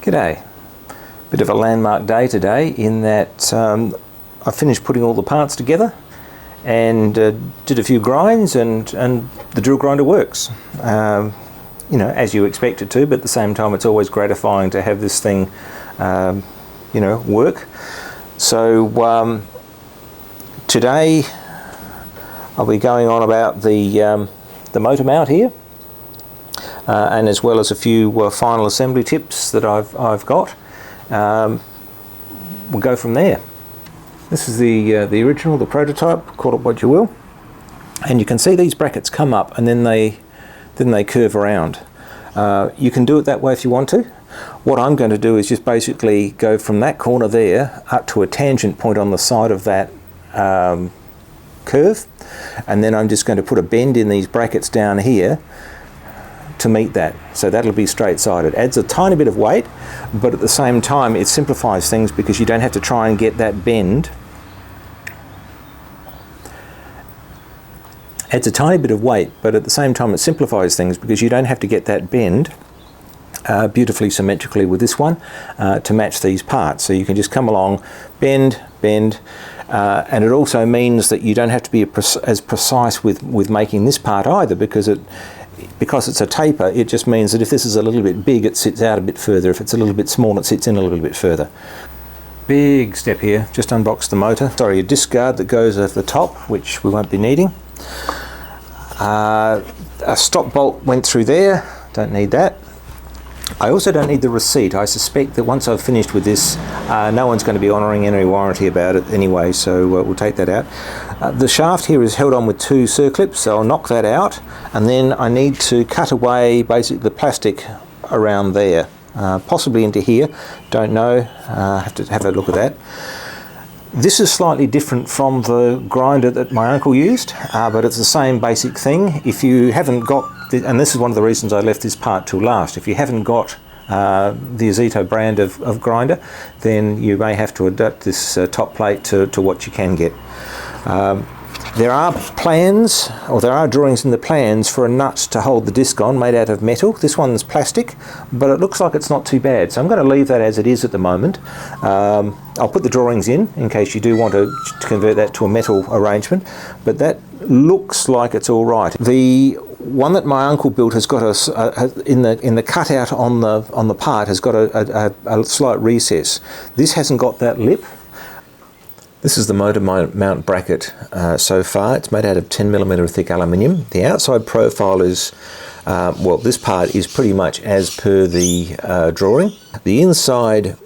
G'day. Bit of a landmark day today in that I finished putting all the parts together and did a few grinds and the drill grinder works. You know, as you expect it to, but at the same time it's always gratifying to have this thing you know, work. So today I'll be going on about the motor mount here. And as well as a few final assembly tips that I've got. We'll go from there. This is the original, the prototype, call it what you will. And you can see these brackets come up and then they curve around. You can do it that way if you want to. What I'm going to do is just basically go from that corner there up to a tangent point on the side of that curve, and then I'm just going to put a bend in these brackets down here to meet that. So that'll be straight-sided. Adds a tiny bit of weight, but at the same time it simplifies things because you don't have to try and get that bend. Adds a tiny bit of weight, but at the same time it simplifies things because you don't have to get that bend beautifully symmetrically with this one to match these parts. So you can just come along, bend, and it also means that you don't have to be as precise with making this part either, because it's a taper. It just means that if this is a little bit big, it sits out a bit further. If it's a little bit small, it sits in a little bit further. Big step here, just unbox the motor. Sorry, a disc guard that goes over the top, which we won't be needing. A stop bolt went through there, don't need that. I also don't need the receipt. I suspect that once I've finished with this, no one's going to be honouring any warranty about it anyway, so we'll take that out. The shaft here is held on with two circlips, so I'll knock that out, and then I need to cut away basically the plastic around there, possibly into here, don't know, have to have a look at that. This is slightly different from the grinder that my uncle used, but it's the same basic thing. If you haven't got, and this is one of the reasons I left this part till last, if you haven't got the Azito brand of grinder, then you may have to adapt this top plate to what you can get. There are plans, or there are drawings in the plans for a nut to hold the disc on, made out of metal. This one's plastic, but it looks like it's not too bad, so I'm going to leave that as it is at the moment. I'll put the drawings in case you do want to convert that to a metal arrangement, but that looks like it's all right. The one that my uncle built has got in the cutout on the part has got a slight recess. This hasn't got that lip. This is the motor mount bracket so far. It's made out of 10mm thick aluminium. The outside profile is, well, this part is pretty much as per the drawing. The inside,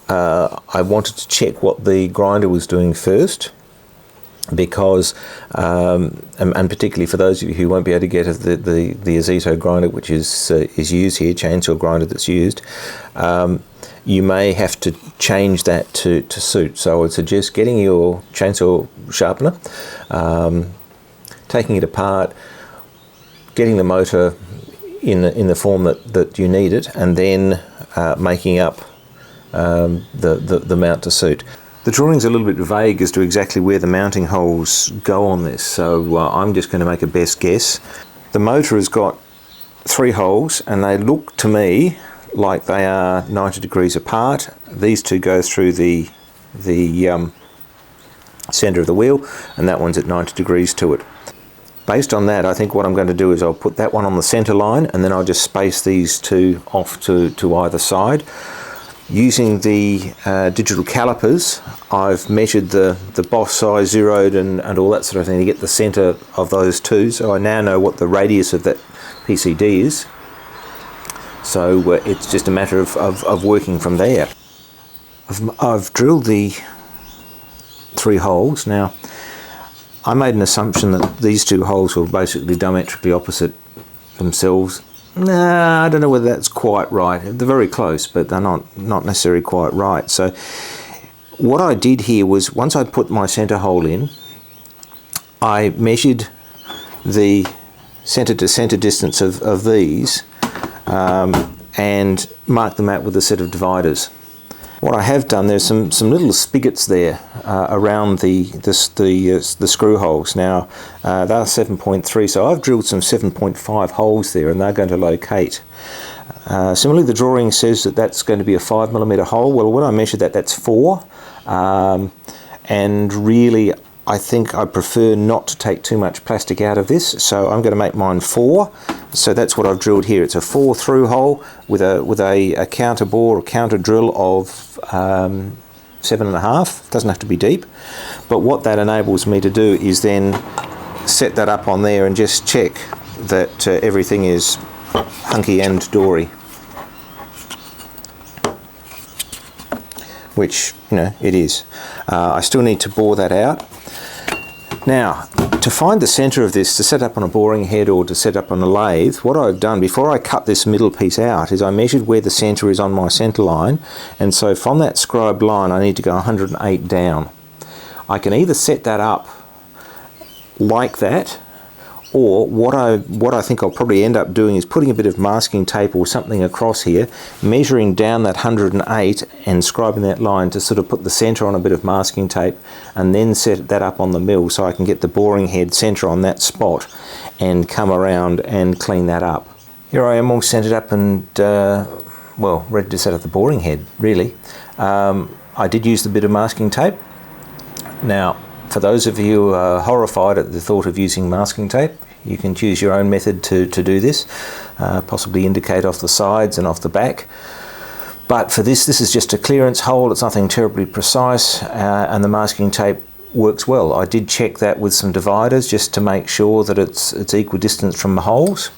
I wanted to check what the grinder was doing first, because, and particularly for those of you who won't be able to get the Azito grinder, which is used here, chainsaw grinder that's used, you may have to change that to suit. So I would suggest getting your chainsaw sharpener, taking it apart, getting the motor in the form that you need it, and then making up the mount to suit. The drawing's a little bit vague as to exactly where the mounting holes go on this, so I'm just going to make a best guess. The motor has got 3 holes, and they look to me like they are 90 degrees apart. These two go through the centre of the wheel, and that one's at 90 degrees to it. Based on that, I think what I'm going to do is I'll put that one on the centre line, and then I'll just space these two off to either side. Using the digital calipers, I've measured the boss size, zeroed and all that sort of thing to get the centre of those two, so I now know what the radius of that PCD is. So it's just a matter of working from there. I've drilled the 3 holes. Now, I made an assumption that these 2 holes were basically diametrically opposite themselves. Nah, I don't know whether that's quite right. They're very close, but they're not necessarily quite right. So what I did here was, once I put my centre hole in, I measured the centre to centre distance of these and marked them out with a set of dividers. What I have done, there's some little spigots there around the screw holes. Now they're 7.3, so I've drilled some 7.5 holes there, and they're going to locate. Similarly, the drawing says that that's going to be a 5mm hole. Well, when I measured that, that's 4. And really, I think I prefer not to take too much plastic out of this, so I'm going to make mine 4. So that's what I've drilled here. It's a 4 through hole with a counter bore or counter drill of 7.5. Doesn't have to be deep. But what that enables me to do is then set that up on there and just check that everything is hunky and dory. Which, you know, it is. I still need to bore that out. Now, to find the centre of this, to set up on a boring head or to set up on a lathe, what I've done before I cut this middle piece out is I measured where the centre is on my centre line, and so from that scribed line I need to go 108 down. I can either set that up like that, or what I think I'll probably end up doing is putting a bit of masking tape or something across here, measuring down that 108 and scribing that line to sort of put the centre on a bit of masking tape, and then set that up on the mill so I can get the boring head centre on that spot and come around and clean that up. Here I am all centred up and well, ready to set up the boring head, really. I did use the bit of masking tape. Now, for those of you who are horrified at the thought of using masking tape, you can choose your own method to do this, possibly indicate off the sides and off the back. But for this is just a clearance hole, it's nothing terribly precise, and the masking tape works well. I did check that with some dividers just to make sure that it's equidistant from the holes.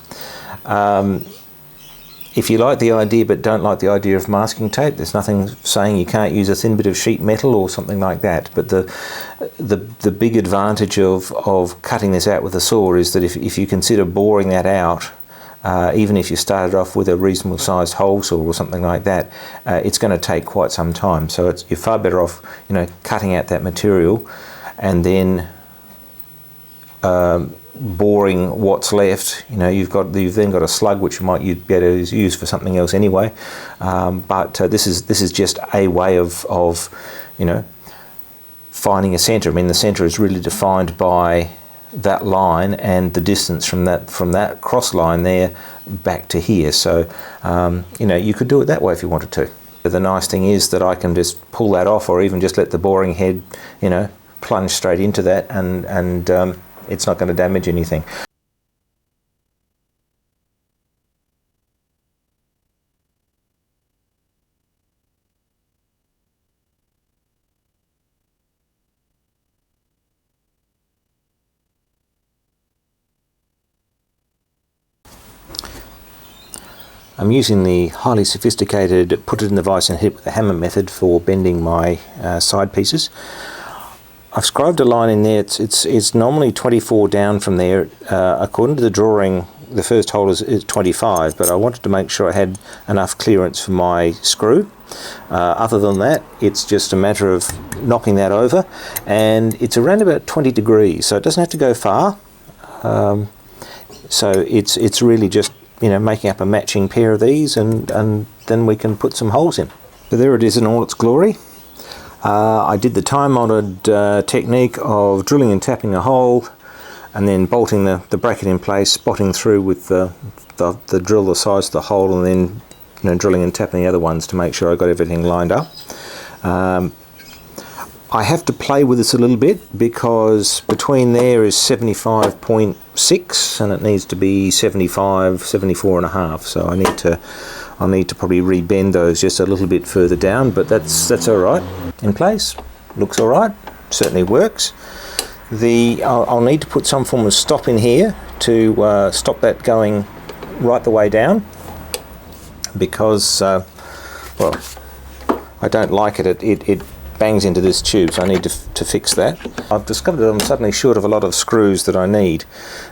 If you like the idea but don't like the idea of masking tape, there's nothing saying you can't use a thin bit of sheet metal or something like that. But the big advantage of cutting this out with a saw is that if you consider boring that out, even if you started off with a reasonable sized hole saw or something like that, it's going to take quite some time. So you're far better off, you know, cutting out that material and then boring what's left. You know, you've then got a slug which you might be able to use for something else anyway. But this is just a way of you know, finding a centre. I mean, the centre is really defined by that line and the distance from that cross line there back to here. So you know, you could do it that way if you wanted to. But the nice thing is that I can just pull that off, or even just let the boring head, you know, plunge straight into that, and it's not going to damage anything. I'm using the highly sophisticated put it in the vise and hit with a hammer method for bending my side pieces. I've scribed a line in there. It's normally 24 down from there. According to the drawing, the first hole is 25, but I wanted to make sure I had enough clearance for my screw. Other than that, it's just a matter of knocking that over, and it's around about 20 degrees, so it doesn't have to go far. So it's really just, you know, making up a matching pair of these, and then we can put some holes in. So there it is in all its glory. I did the time-honoured technique of drilling and tapping a hole, and then bolting the bracket in place, spotting through with the drill the size of the hole, and then, you know, drilling and tapping the other ones to make sure I got everything lined up. I have to play with this a little bit because between there is 75.6 and it needs to be 75, 74 and a half. So I'll need to probably rebend those just a little bit further down, but that's all right. In place, looks all right, certainly works. I'll need to put some form of stop in here to stop that going right the way down, because well, I don't like it. It bangs into this tube, so I need to fix that. I've discovered that I'm suddenly short of a lot of screws that I need,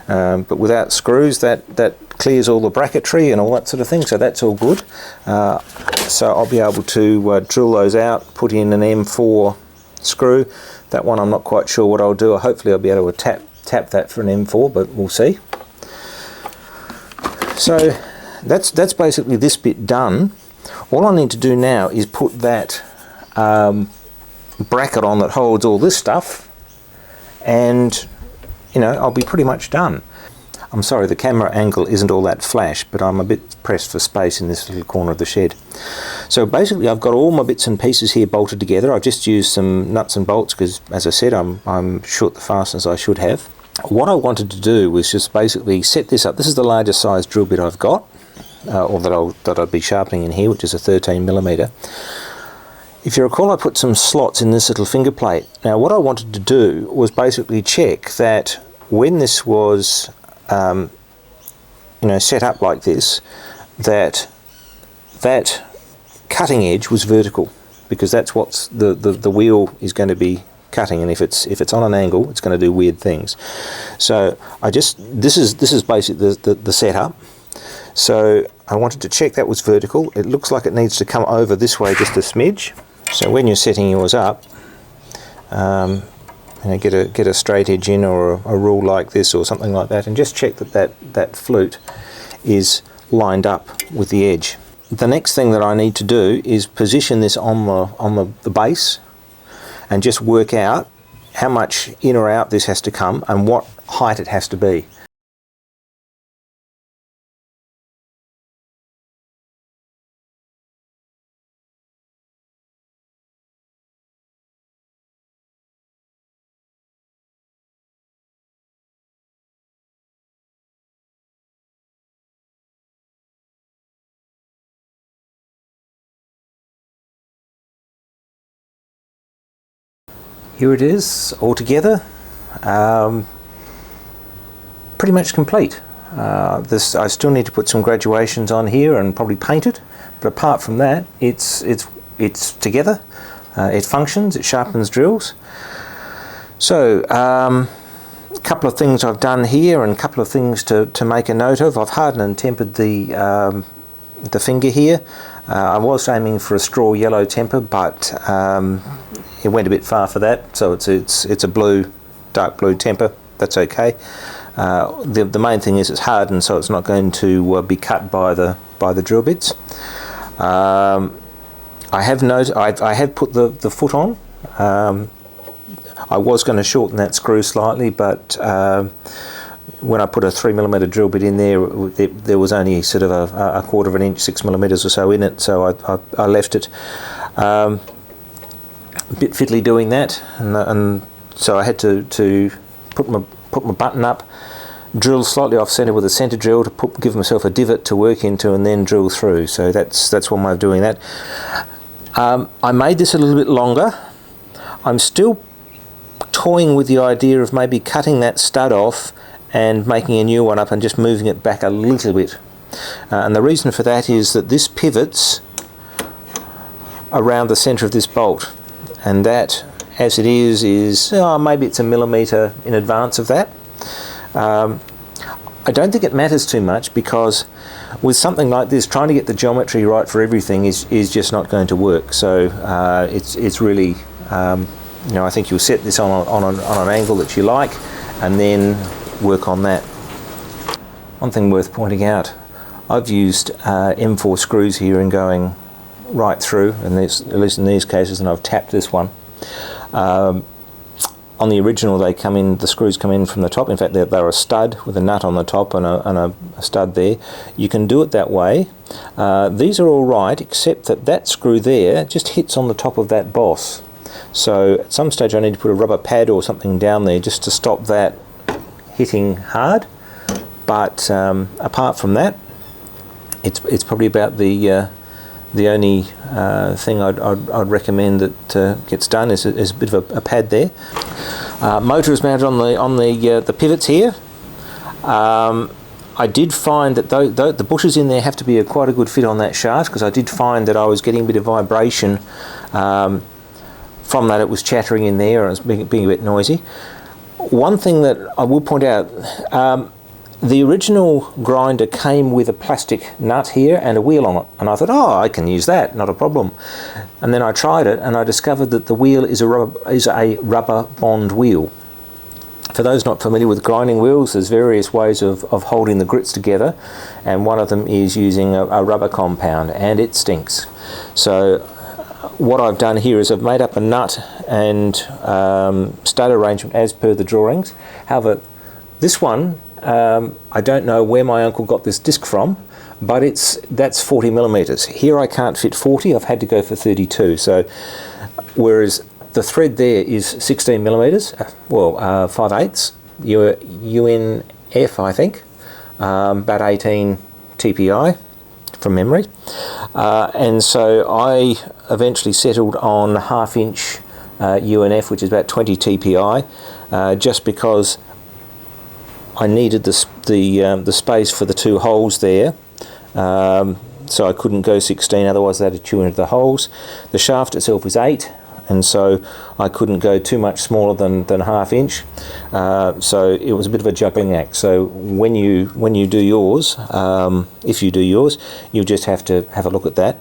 but without screws that clears all the bracketry and all that sort of thing, so that's all good. So I'll be able to drill those out, put in an M4 screw. That one I'm not quite sure what I'll do. Hopefully I'll be able to tap that for an M4, but we'll see. So that's basically this bit done. All I need to do now is put that bracket on that holds all this stuff, and, you know, I'll be pretty much done. I'm sorry, the camera angle isn't all that flash, but I'm a bit pressed for space in this little corner of the shed. So basically I've got all my bits and pieces here bolted together. I've just used some nuts and bolts because, as I said, I'm short the fastness I should have. What I wanted to do was just basically set this up. This is the largest size drill bit I've got, or that I'd be sharpening in here, which is a 13mm. If you recall, I put some slots in this little finger plate. Now what I wanted to do was basically check that when this was set up like this, that cutting edge was vertical, because that's what the wheel is going to be cutting, and if it's on an angle, it's going to do weird things. So this is basically the setup. So I wanted to check that was vertical. It looks like it needs to come over this way just a smidge. So when you're setting yours up, get a straight edge in, or a rule like this or something like that, and just check that flute is lined up with the edge. The next thing that I need to do is position this on the base, and just work out how much in or out this has to come and what height it has to be. Here it is, all together, pretty much complete. I still need to put some graduations on here and probably paint it, but apart from that, it's together. It functions, it sharpens drills. So a couple of things I've done here, and a couple of things to make a note of. I've hardened and tempered the finger here. I was aiming for a straw yellow temper, but it went a bit far for that, so it's a blue, dark blue temper. That's okay. The main thing is it's hardened, so it's not going to be cut by the drill bits. I have put the foot on. I was going to shorten that screw slightly, but when I put a 3mm drill bit in there was only sort of a quarter of an inch, 6mm or so in it, so I left it. A bit fiddly doing that, and so I had to put my button up, drill slightly off centre with a centre drill to give myself a divot to work into, and then drill through. So that's one way of doing that. I made this a little bit longer. I'm still toying with the idea of maybe cutting that stud off and making a new one up and just moving it back a little bit. And the reason for that is that this pivots around the centre of this bolt, and that, as it is maybe it's a millimetre in advance of that. I don't think it matters too much, because with something like this, trying to get the geometry right for everything is just not going to work. So it's really, I think you'll set this on an angle that you like, and then work on that. One thing worth pointing out, I've used M4 screws here and going right through, and at least in these cases, and I've tapped this one. On the original, the screws come in from the top. In fact, they're a stud with a nut on the top and a stud there. You can do it that way. These are all right, except that screw there just hits on the top of that boss. So at some stage I need to put a rubber pad or something down there just to stop that hitting hard. But apart from that, it's probably about the only thing I'd recommend that gets done is a bit of a pad there. Motor is mounted on the pivots here. I did find that the bushes in there have to be quite a good fit on that shaft, because I did find that I was getting a bit of vibration from that. It was chattering in there, and it was being a bit noisy. One thing that I will point out, the original grinder came with a plastic nut here and a wheel on it, and I thought, I can use that, not a problem. And then I tried it, and I discovered that the wheel is a rubber bond wheel. For those not familiar with grinding wheels, there's various ways of holding the grits together, and one of them is using a rubber compound, and it stinks. So what I've done here is I've made up a nut and stud arrangement as per the drawings. However, this one I don't know where my uncle got this disc from, but that's 40 millimeters. Here I can't fit 40, I've had to go for 32. So whereas the thread there is 16 millimeters, 5/8 UNF, I think, about 18 TPI from memory. And so I eventually settled on 1/2 inch UNF, which is about 20 TPI, just because I needed the space for the 2 holes there. So I couldn't go 16, otherwise they had to chew into the holes. The shaft itself is 8, and so I couldn't go too much smaller than 1/2 inch. So it was a bit of a juggling act. So when you do yours, if you do yours, you just have to have a look at that.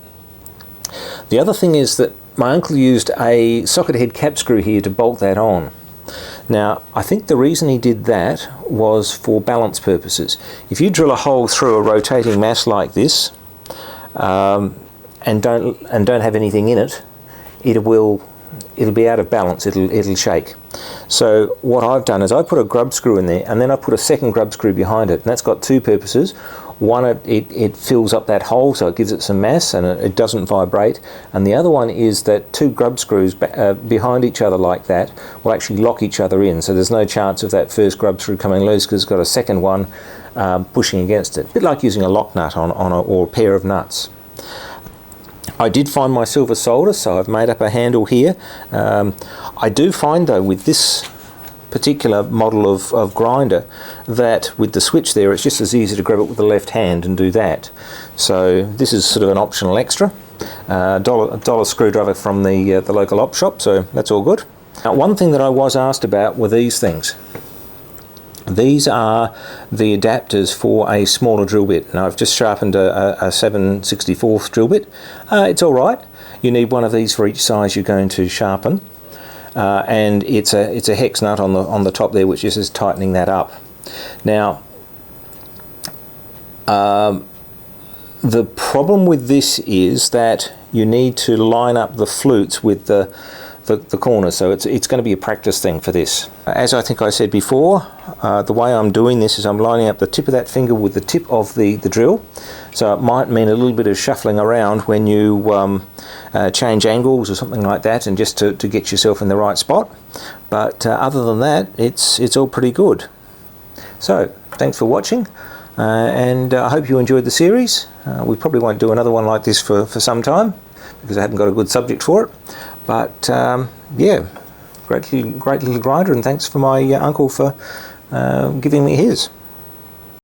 The other thing is that my uncle used a socket head cap screw here to bolt that on. Now, I think the reason he did that was for balance purposes. If you drill a hole through a rotating mass like this, and don't have anything in it, it'll be out of balance. It'll shake. So what I've done is I put a grub screw in there, and then I put a second grub screw behind it, and that's got 2 purposes. One, it fills up that hole, so it gives it some mass and it doesn't vibrate. And the other one is that 2 grub screws behind each other like that will actually lock each other in. So there's no chance of that first grub screw coming loose because it's got a second one pushing against it. A bit like using a lock nut or a pair of nuts. I did find my silver solder, so I've made up a handle here. I do find though with this particular model of grinder that with the switch there it's just as easy to grab it with the left hand and do that. So this is sort of an optional extra. $1 screwdriver from the local op shop, so that's all good. Now, one thing that I was asked about were these things. These are the adapters for a smaller drill bit. Now I've just sharpened a 7/64 drill bit. It's all right. You need one of these for each size you're going to sharpen. And it's a hex nut on the top there, which is just tightening that up. Now, the problem with this is that you need to line up the flutes with the corners, so it's going to be a practice thing for this. As I think I said before, the way I'm doing this is I'm lining up the tip of that finger with the tip of the drill, so it might mean a little bit of shuffling around when you change angles or something like that, and just to get yourself in the right spot. But other than that, it's all pretty good. So thanks for watching, and I hope you enjoyed the series. We probably won't do another one like this for some time because I haven't got a good subject for it. But yeah, great little grinder, and thanks for my uncle for giving me his.